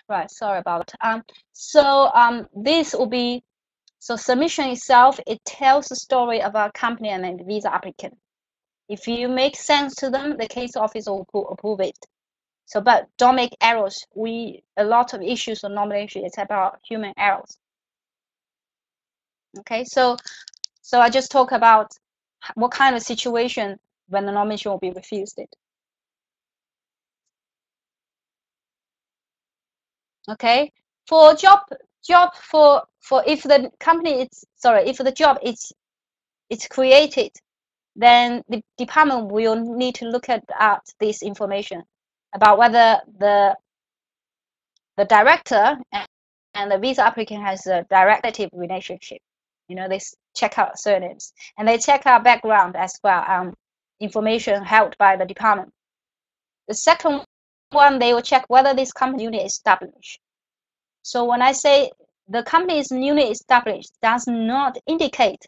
Right, sorry about that. This will be, so submission itself, it tells the story about a company and then the visa applicant. If you make sense to them, the case office will approve it. So, but don't make errors. A lot of issues on nomination is about human errors. Okay, so I just talk about what kind of situation when the nomination will be refused. Okay, for job for if the company is if the job it's created, then the department will need to look at this information about whether the director and the visa applicant has a directive relationship. You know, they check out surnames and they check out background as well, information held by the department. The second one, they will check whether this company unit is established. So when I say the company is newly established, does not indicate,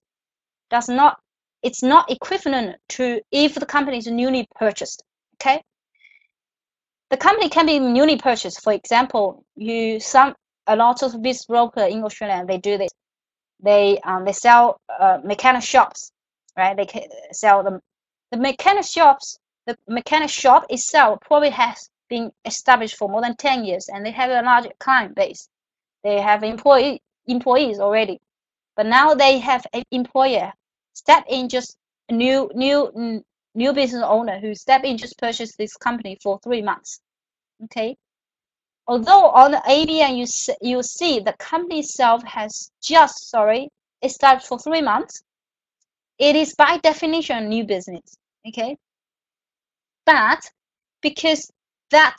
it's not equivalent to if the company is newly purchased. Okay, the company can be newly purchased. For example, a lot of business broker in Australia, they do this. They sell mechanic shops, right? They sell them. The mechanic shops. The mechanic shop itself probably has been established for more than 10 years, and they have a large client base. They have employees already, but now they have an employer step in, just a new business owner who step in, just purchased this company for 3 months. Okay, although on the ABN you see the company itself has just established for 3 months, it is by definition a new business. Okay, but because that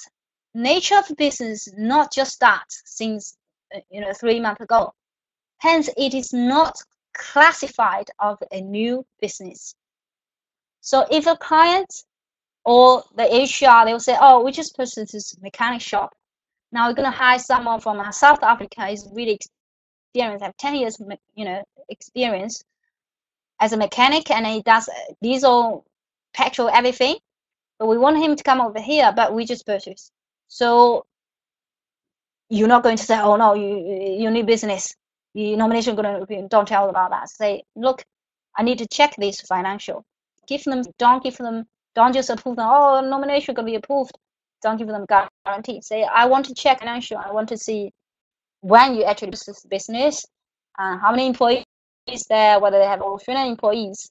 nature of the business not just starts since 3 months ago, hence it is not classified of a new business. So if a client or the HR, they will say, oh, we just purchased this mechanic shop. Now we're going to hire someone from South Africa, is really experienced, have 10 years experience as a mechanic, and he does diesel, petrol, everything. But we want him to come over here, but we just purchased. So you're not going to say, oh no, you need business. The nomination don't tell about that. Say, look, I need to check this financial. Don't just approve them. Oh, nomination going to be approved. Don't give them guarantee. Say, I want to check financial. I want to see when you actually do this business, how many employees there, whether they have Australian employees,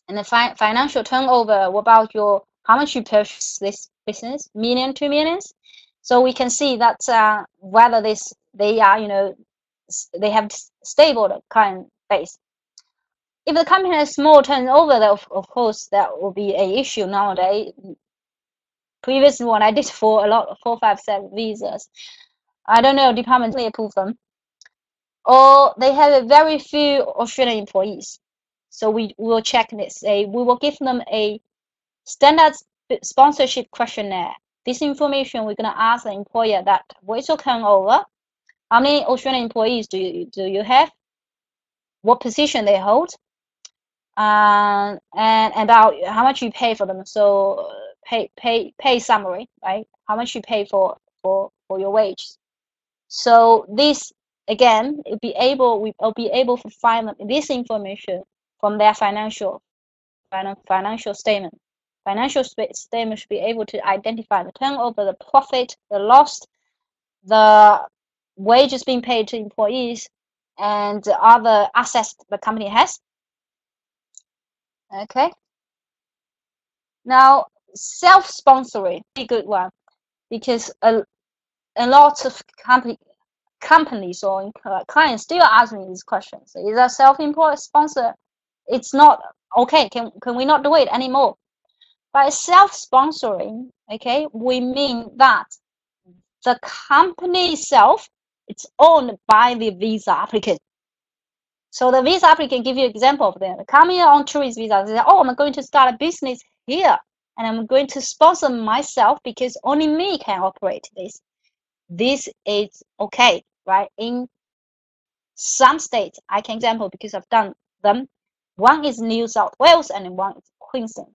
and the financial turnover. What about how much you purchase this business? Million, 2 millions. So we can see that whether they are, they have stable client base. If the company has small turnover, of course that will be an issue nowadays. Previous one I did for a lot, 4, 5, 7 visas. I don't know, department may approve them, or they have a very few Australian employees. So we will check this. We will give them a standard sponsorship questionnaire. This information we're going to ask the employer that what's your turnover, how many Australian employees do you have, what position they hold, and about how much you pay for them. So pay summary, right? How much you pay for your wage. So this again, we'll be able to find this information from their financial statement. Financial statement should be able to identify the turnover, the profit, the loss, the wages being paid to employees, and other assets the company has. Okay. Now, self-sponsoring, a good one, because a lot of companies or clients still ask me these questions. Is a self-employed sponsor? It's not okay. Can we not do it anymore? By self-sponsoring, okay, we mean that the company itself, it's owned by the visa applicant. So the visa applicant give you an example of them. Coming on tourist visa, they say, oh, I'm going to start a business here, and I'm going to sponsor myself because only me can operate this. This is okay, right? In some states, I can example because I've done them. One is New South Wales and one is Queensland.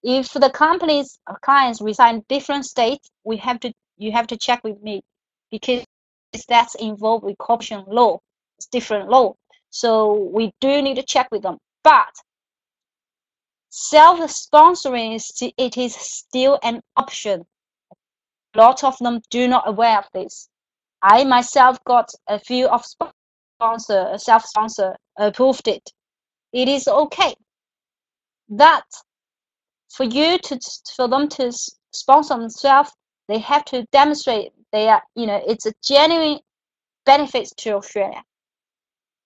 If the company's clients reside in different states, we have to you have to check with me, because that's involved with corporation law. It's different law. So we do need to check with them. But self-sponsoring it is still an option. A lot of them do not aware of this. I myself got a few of self-sponsor approved it. It is okay. That for them to sponsor themselves, they have to demonstrate they are, it's a genuine benefits to Australia.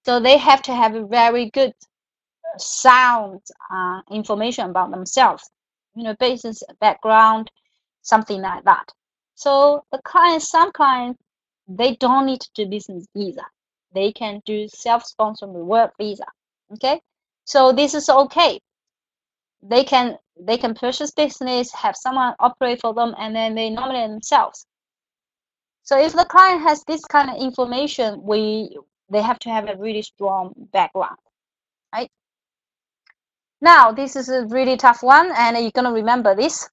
So they have to have a very good sound information about themselves, business background, something like that. So some clients, they don't need to do business visa. They can do self-sponsored work visa. Okay, so this is okay. They can purchase business, have someone operate for them, and then they nominate themselves. So if the client has this kind of information, they have to have a really strong background, right? Now this is a really tough one, and you're gonna remember this.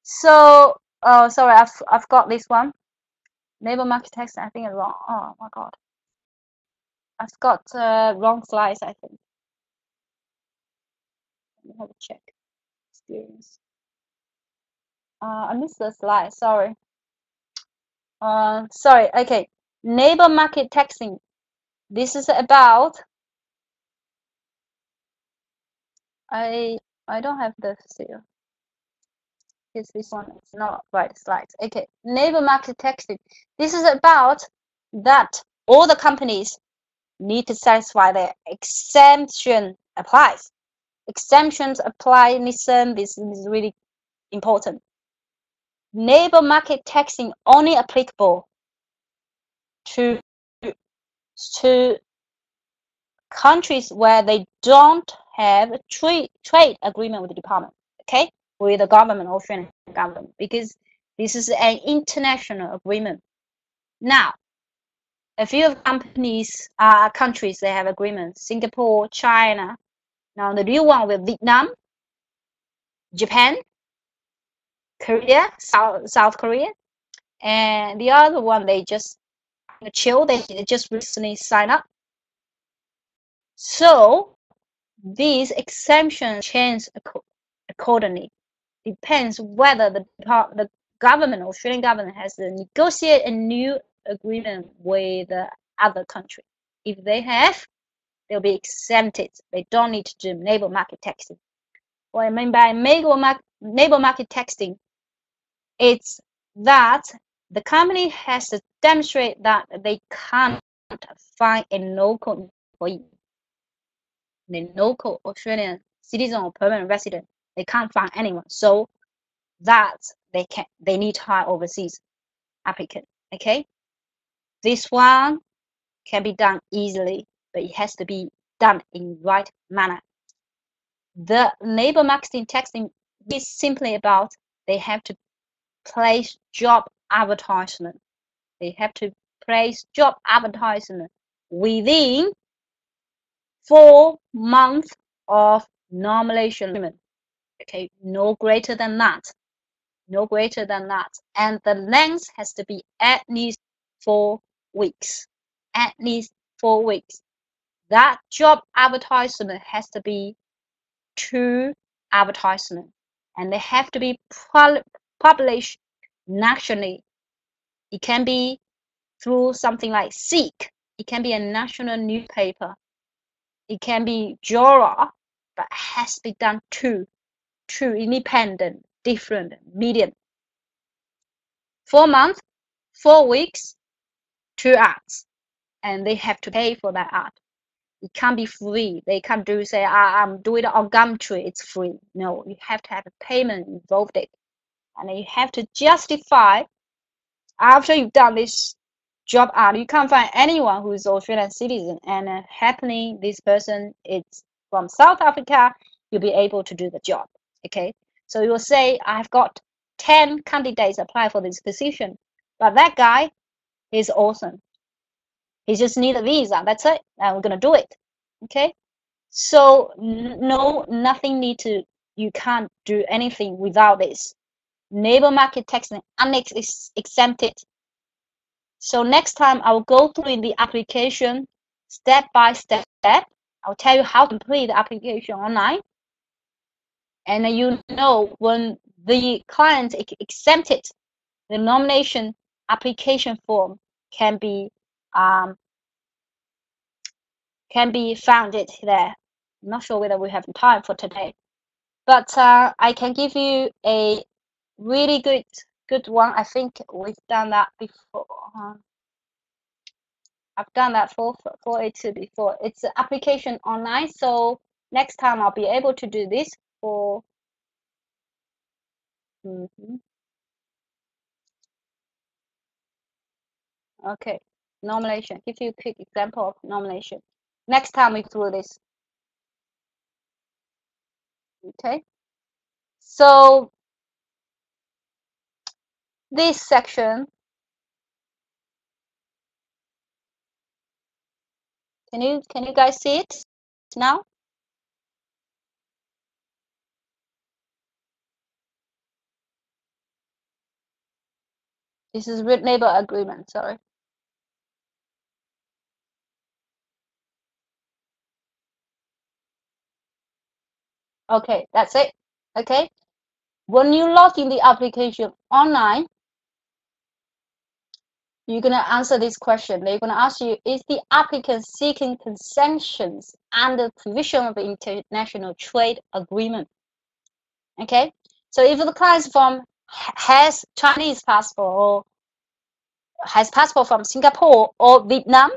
So, sorry, I've got this one. Labor market tax, I think it's wrong. Oh my god, I've got wrong slides, I think. Let me have a check. Experience. I missed the slide. Sorry. Sorry. Okay. Labor market taxing. This is about. I don't have the seal. Because this one is not right slides. Okay. Labor market taxing. This is about that all the companies need to satisfy their exemption applies. Exemptions apply. Listen, this is really important. Labor market taxing only applicable to countries where they don't have a trade agreement with the department, okay, with the government, Australian government, because this is an international agreement. Now, a few countries they have agreements: Singapore, China. Now the new one with Vietnam, Japan, Korea, South Korea, and the other one they just chill. They just recently signed up. So these exemptions change accordingly. Depends whether the government, Australian government, has to negotiate a new agreement with the other country. If they have, they'll be exempted. They don't need to do labor market taxing. What I mean by labor market taxing, it's that the company has to demonstrate that they can't find a local employee, the local Australian citizen or permanent resident. They can't find anyone, so that they need to hire overseas applicant. Okay, this one can be done easily, but it has to be done in right manner. The labor marketing taxing is simply about they have to place job advertisement. They have to place job advertisement within 4 months of nomination agreement. Okay, no greater than that. No greater than that. And the length has to be at least 4 weeks. At least 4 weeks. That job advertisement has to be 2 advertisements, and they have to be published nationally. It can be through something like Seek. It can be a national newspaper. It can be Jora, but it has to be done two independent, different medium. 4 months, 4 weeks, 2 ads, and they have to pay for that ad. It can't be free. They can't say, I'm doing it on Gumtree, it's free. No, you have to have a payment involved it. And you have to justify after you've done this job ad. You can't find anyone who is Australian citizen, and happily this person is from South Africa. You'll be able to do the job. Okay, so you will say, I've got 10 candidates apply for this position, but that guy is awesome. He just needs a visa. That's it. And we're gonna do it. Okay. So no, nothing need to. You can't do anything without this. labor market taxing annex is exempted. So next time I will go through the application step by step. I'll tell you how to complete the application online. And you know when the client accepted the nomination application form can be found it there. I'm not sure whether we have time for today, but I can give you a really good one. I think we've done that before. I've done that for it before. It's application online, so next time I'll be able to do this for. Okay, nomination. Give you a quick example of nomination. Next time we do this. Okay. So this section, can you guys see it now? This is with neighbor agreement, sorry. Okay, that's it. Okay. When you log in the application online, you're gonna answer this question. They're gonna ask you, is the applicant seeking concessions under provision of the international trade agreement? Okay. So if the client's from has Chinese passport or has passport from Singapore or Vietnam,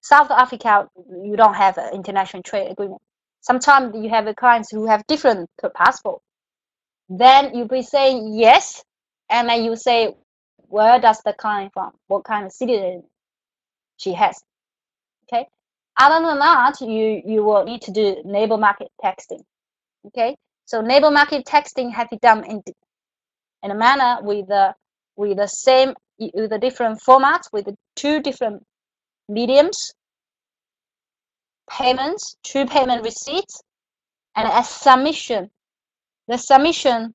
South Africa, you don't have an international trade agreement. Sometimes you have clients who have different passport. Then you'll be saying yes, and then you say, where does the client from? What kind of citizen she has? Okay. Other than that, you will need to do labor market texting. Okay. So labor market texting have to be done in a manner with the same with the different formats with the two different mediums, payments, two payment receipts, and a submission. The submission,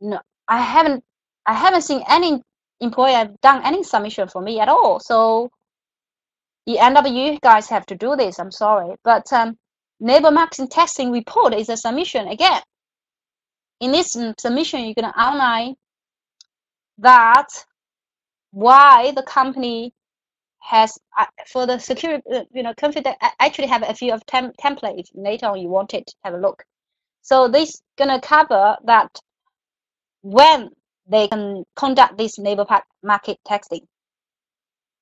no, I haven't seen any employer done any submission for me at all. So the end of you guys have to do this. I'm sorry, but labor market testing report is a submission again. In this submission, you're gonna outline that why the company has for the security, confident. I actually have a few of templates. Later on, you want it to have a look. So this gonna cover that when they can conduct this labor market testing.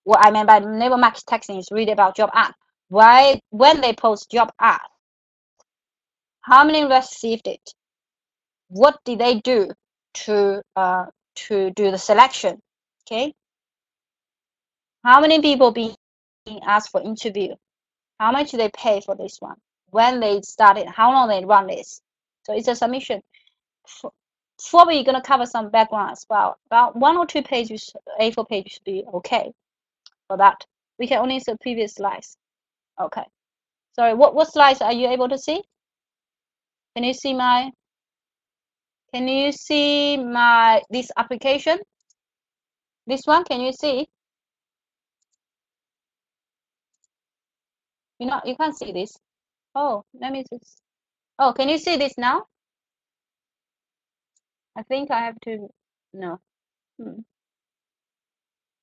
What I mean by labor market testing is really about job ad. Why when they post job ad, how many received it? What did they do to do the selection? Okay. How many people being asked for interview? How much do they pay for this one? When they started, how long they run this? So it's a submission. Probably you're gonna cover some background as well. About 1 or 2 pages, A4 pages should be okay for that. We can only see previous slides. Okay. Sorry, what slides are you able to see? Can you see this application? This one, can you see? You can't see this. Oh, let me just. Oh, can you see this now? I think I have to. No.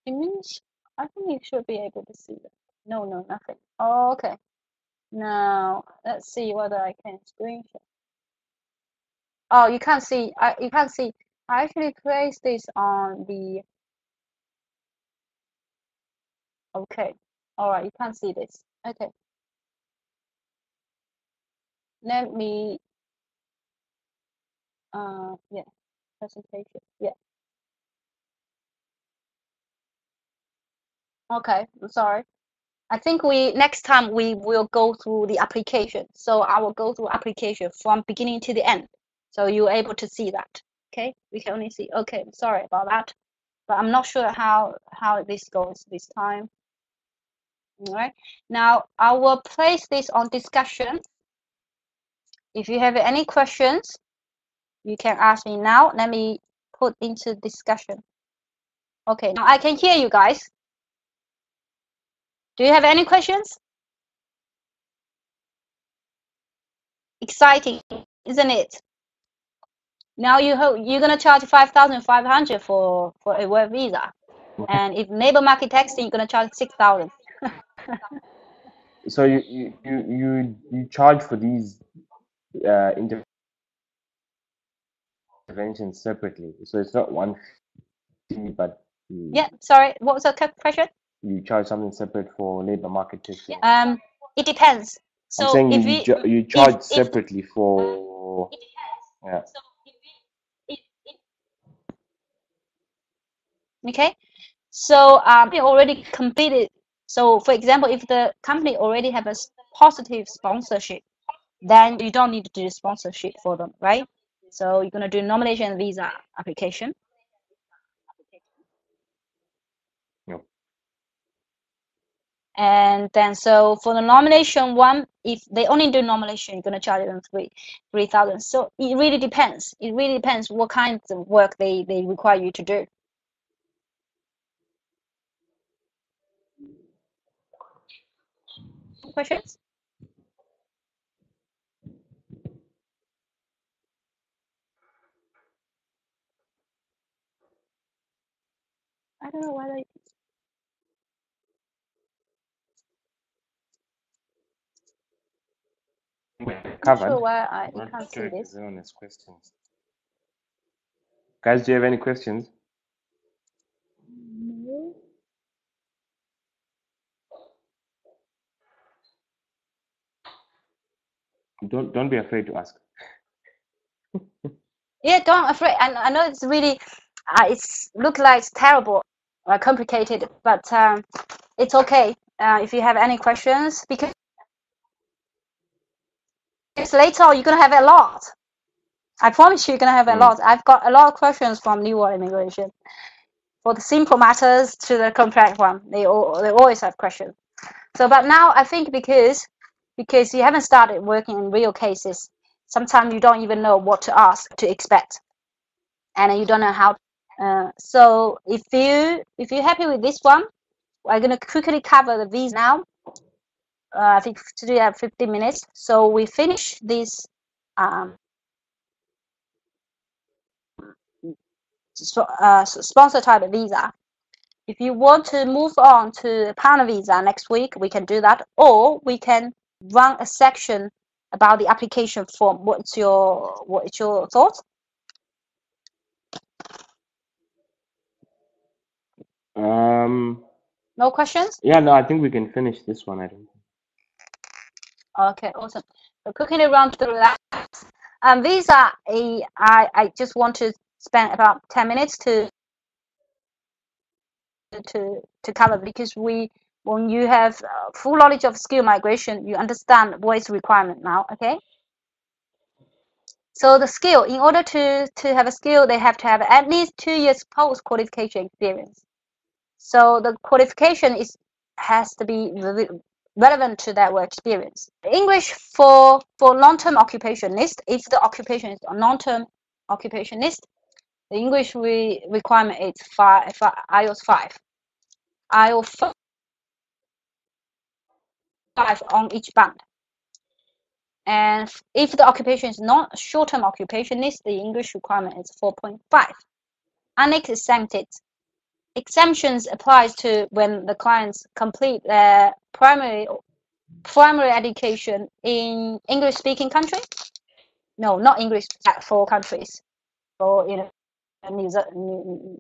It means I think you should be able to see that. No, nothing. Oh, okay. Now let's see whether I can screenshot. Oh, you can't see. You can't see. I actually placed this on the. Okay. All right. You can't see this. Okay. Let me. Yeah. Presentation. Yeah. Okay. I'm sorry. I think next time we will go through the application. So I will go through application from beginning to the end. So you're able to see that. Okay. We can only see. Okay. Sorry about that. But I'm not sure how this goes this time. All right. Now I will place this on discussion. If you have any questions, You can ask me now. Let me put into discussion. Okay, now I can hear you guys. Do you have any questions? Exciting, isn't it? Now you're gonna charge 5,500 for a work visa, and if labor market taxing, you're gonna charge 6,000. So you charge for these interventions separately. So it's not one fee, but Yeah. Sorry. What was the question? you charge something separate for labor market testing. It depends. So I'm saying if you charge separately for. Yeah. Okay. So they already completed. So for example, if the company already have a positive sponsorship, then you don't need to do sponsorship for them, right? So you're gonna do nomination visa application. Yep. And then so for the nomination one, if they only do nomination, you're gonna charge them 3,000. So it really depends. It really depends what kinds of work they require you to do. Questions? I don't know why they. Not Covered. sure why you Not can't sure see if this. anyone has questions. Guys, do you have any questions? No. Don't be afraid to ask. Yeah, don't afraid. I know it's really, it's look like it's terrible, complicated, but it's okay. If you have any questions, because later on you're gonna have a lot. I promise you, you're gonna have a lot. I've got a lot of questions from newer immigration, for the simple matters to the complex one. They always have questions. So, but now I think because you haven't started working in real cases, sometimes you don't even know what to ask, to expect, and you don't know how. So if you're happy with this one, I'm gonna quickly cover the visa now. I think today have 15 minutes. So we finish this sponsor type visa. If you want to move on to partner visa next week, we can do that, or we can run a section about the application form. What's your thoughts? No questions? Yeah, no, I think we can finish this one. I don't. Okay, awesome. So quickly run through that. Visa, I just want to spend about 10 minutes to cover, because when you have full knowledge of skill migration, you understand what is requirement now. Okay. So the skill, in order to have a skill, they have to have at least 2 years post qualification experience. So the qualification has to be relevant to that work experience. English for long-term occupationist, if the occupation is a long-term occupationist, the English requirement is IELTS 5. IELTS 5 on each band. And if the occupation is not short-term occupationist, the English requirement is 4.5. Unexempted. Exemptions applies to when the clients complete their primary education in English-speaking country. No, not English for countries. For New Zealand,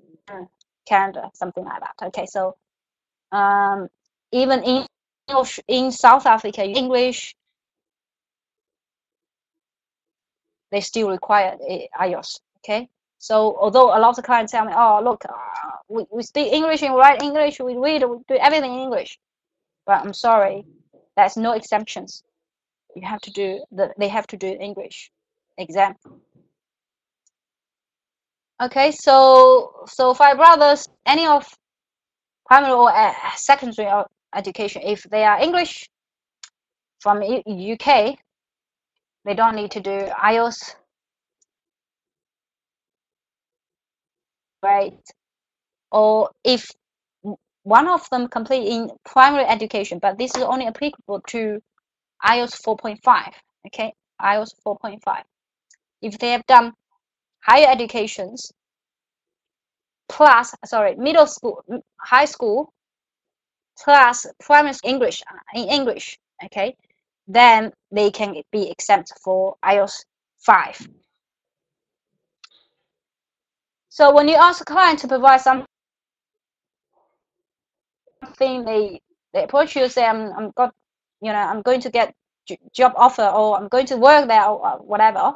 Canada, something like that. Okay, so even in South Africa, English, they still require IELTS. Okay, so although a lot of clients tell me, oh look, we speak English and write English, we read, we do everything in English, but I'm sorry, there's no exemptions. You have to do they have to do English exam. Okay, so five brothers, any of primary or secondary education, if they are English from UK, they don't need to do IELTS right? Or if one of them complete in primary education, but this is only applicable to IELTS 4.5, okay? IELTS 4.5. If they have done higher educations plus, sorry, middle school, high school plus primary English in English, okay, then they can be exempt for IELTS 5. So when you ask a client to provide something, they approach you, say, I'm going to get job offer, or I'm going to work there, or whatever.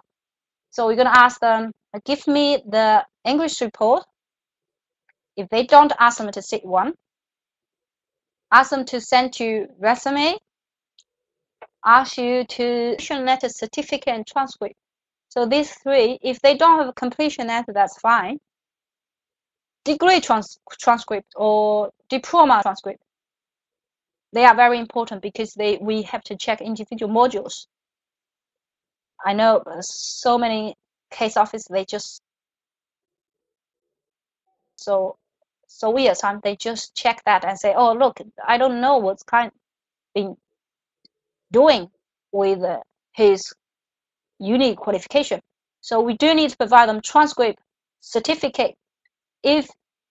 So we're gonna ask them, give me the English report. If they don't, ask them to sit one. Ask them to send you resume. Ask you to letter, certificate, and transcript. So these three, if they don't have a completion letter, that's fine. Degree transcript or diploma transcript, they are very important because we have to check individual modules. I know so many case office, they just so weird. Time they just check that and say, oh look, I don't know what's kind been doing with his uni qualification. So we do need to provide them transcript, certificate. If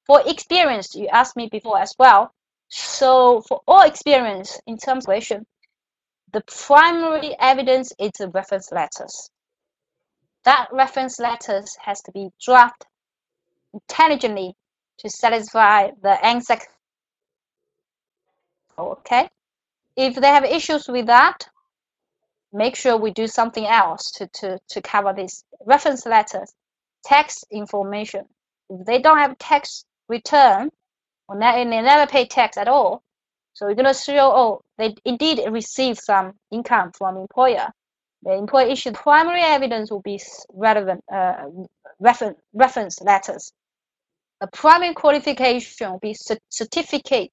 for experience, you asked me before as well. So for all experience in terms of question, the primary evidence is the reference letters. That reference letters has to be drafted intelligently to satisfy the ANZAC. Okay, if they have issues with that, make sure we do something else to cover this. Reference letters, tax information. If they don't have tax return, or they never pay tax at all, so we're going to show, oh, they indeed receive some income from employer. The employer issued primary evidence will be relevant reference letters. A primary qualification will be certificate.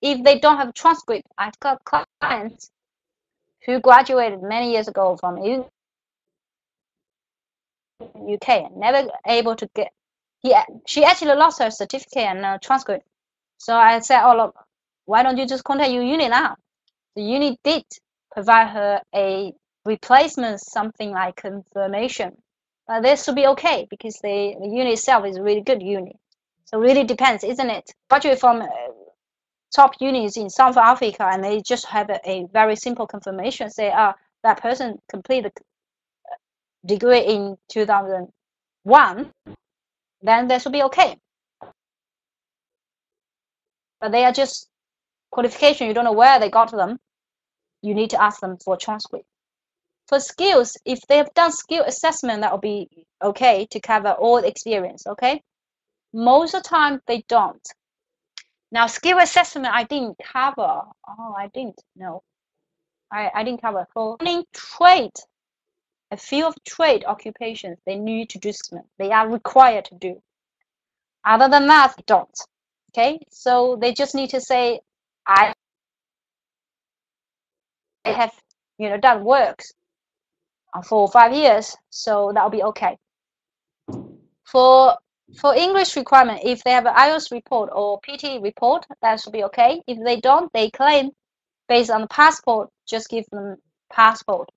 If they don't have transcript, I've got clients who graduated many years ago from UK, never able to get. She actually lost her certificate and transcript. So I said, oh look, why don't you just contact your uni now? The uni did provide her a replacement, something like confirmation. This should be okay because the uni itself is a really good uni. So really depends, isn't it? Graduate from top unis in South Africa, and they just have a very simple confirmation, say, that person completed degree in 2001, then they should be okay. But they are just qualification, you don't know where they got them, you need to ask them for transcript. For skills, if they have done skill assessment, that will be okay to cover all experience, okay? Most of the time, they don't. Now, skill assessment, I didn't cover. Oh, I didn't. No, I didn't cover. For trade, a few of trade occupations, they need to do assessment. They are required to do. Other than that, they don't. Okay, so they just need to say, I have, done works for 5 years, so that'll be okay. For English requirement, if they have an IELTS report or PT report, that should be okay. If they don't, they claim based on the passport, just give them passport.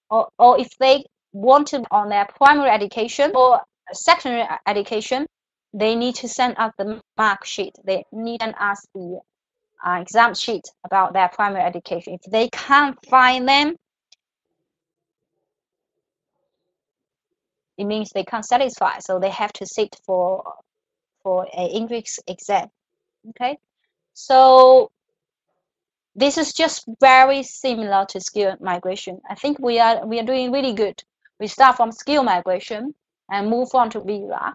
Or if they want to on their primary education or secondary education, they need to send us the mark sheet. They need to send us the exam sheet about their primary education. If they can't find them, it means they can't satisfy, so they have to sit for an English exam. Okay, so this is just very similar to skill migration. I think we are doing really good. We start from skill migration and move on to visa,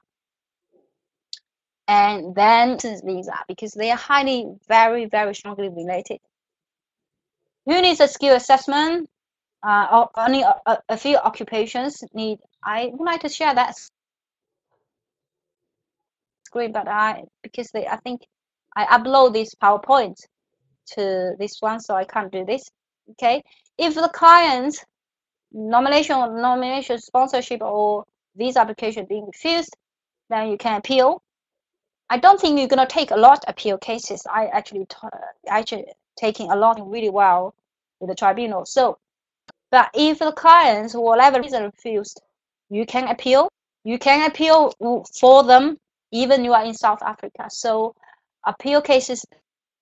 and then visa, because they are very, very strongly related. Who needs a skill assessment? Only a few occupations need. I would like to share that screen, but I think I upload this PowerPoint to this one, so I can't do this. Okay, if the client's nomination, sponsorship, or visa application being refused, then you can appeal. I don't think you're gonna take a lot of appeal cases. I actually taking a lot really well with the tribunal. So, but if the clients for whatever reason refused, you can appeal. You can appeal for them, even you are in South Africa. So, appeal cases,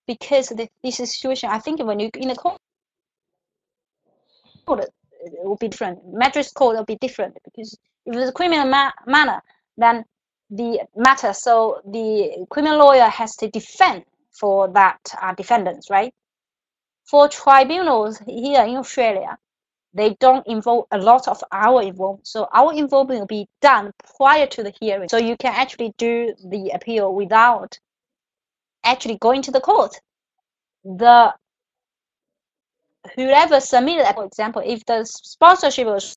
because this situation, I think when you in the court, it will be different. Magistrate court will be different, because if it's a criminal manner, then the matter, so the criminal lawyer has to defend for that defendants, right? For tribunals here in Australia, they don't involve a lot of our involvement. So our involvement will be done prior to the hearing. So you can actually do the appeal without actually going to the court. The whoever submitted, for example, if the sponsorship was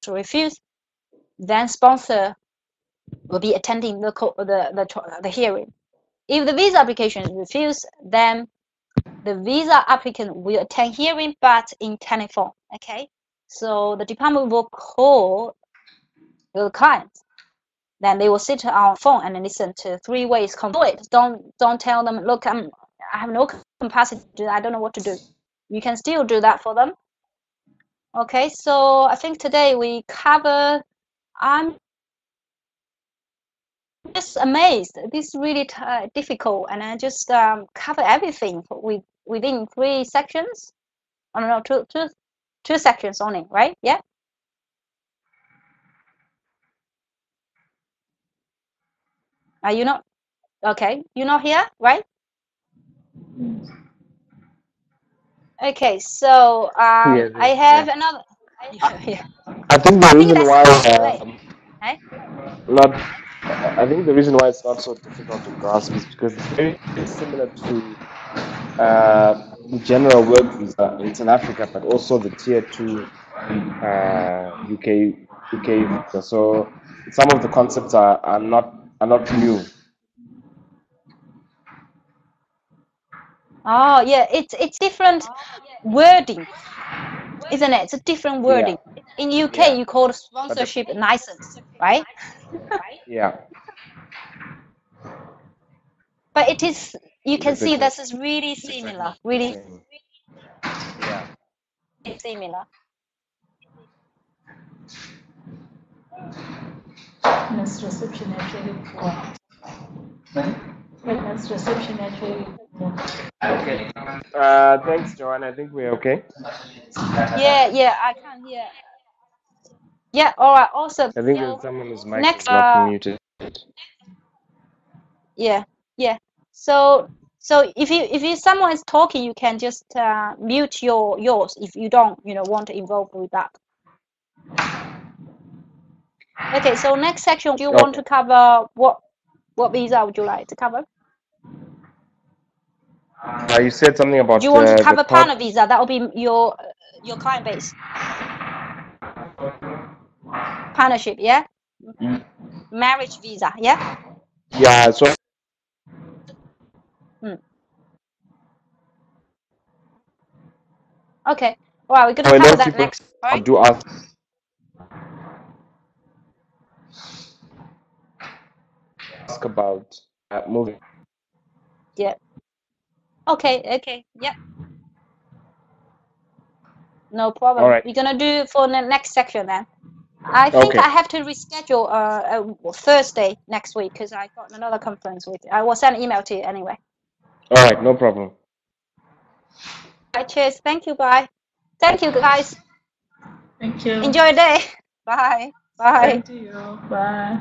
refused, then sponsor will be attending the hearing. If the visa application is refused, then the visa applicant will attend hearing, but in telephone. Okay, so the department will call the client. Then they will sit on phone and listen to 3 ways. Do it. Don't tell them, look, I have no capacity. I don't know what to do. You can still do that for them. Okay, so I think today we cover. I'm just amazed. This is really difficult, and I just cover everything within 3 sections. I don't know, two sections only, right? Yeah. Are you not okay? You're not here, right? Okay, so Yes, I yes, have yeah. another. Yeah. I think the I think reason that's why delay. Hey? not I think the reason why it's not so difficult to grasp is because it's very similar to the general work visa in South Africa, but also the tier 2 UK visa. So some of the concepts are not new. Oh yeah, it's different wording, isn't it? It's a different Yeah, wording. In UK, yeah. you call But the, sponsorship license, right? yeah, But it is. You can the see business this is really exactly similar. the Really same. Yeah. similar. Witness reception actually witness reception actually Okay. Thanks, Joanne. I think we're okay. Yeah, I can hear. Yeah, all right, awesome. I think So someone whose mic next, is not muted. yeah, yeah. So if someone is talking, you can just mute yours if you don't want to involve with that. Okay, so next section, do you want Okay. to cover what visa would you like to cover? You said something about Do you want to the cover court. partner visa? That will be your client base. Partnership, yeah. Marriage visa, yeah. Yeah. So Okay. All right, we're gonna a lot cover of that people next. All right. do ask. About moving. Yeah. Okay. Yeah. No All problem. right. We're gonna do for the next section then. I think Okay. I have to reschedule Thursday next week because I got another conference with. I will send an email to you anyway. All right. No problem. Bye. Cheers. Thank you. Bye. Thank you, guys. Thank you. Enjoy your day. Bye. Bye. Thank you. Bye.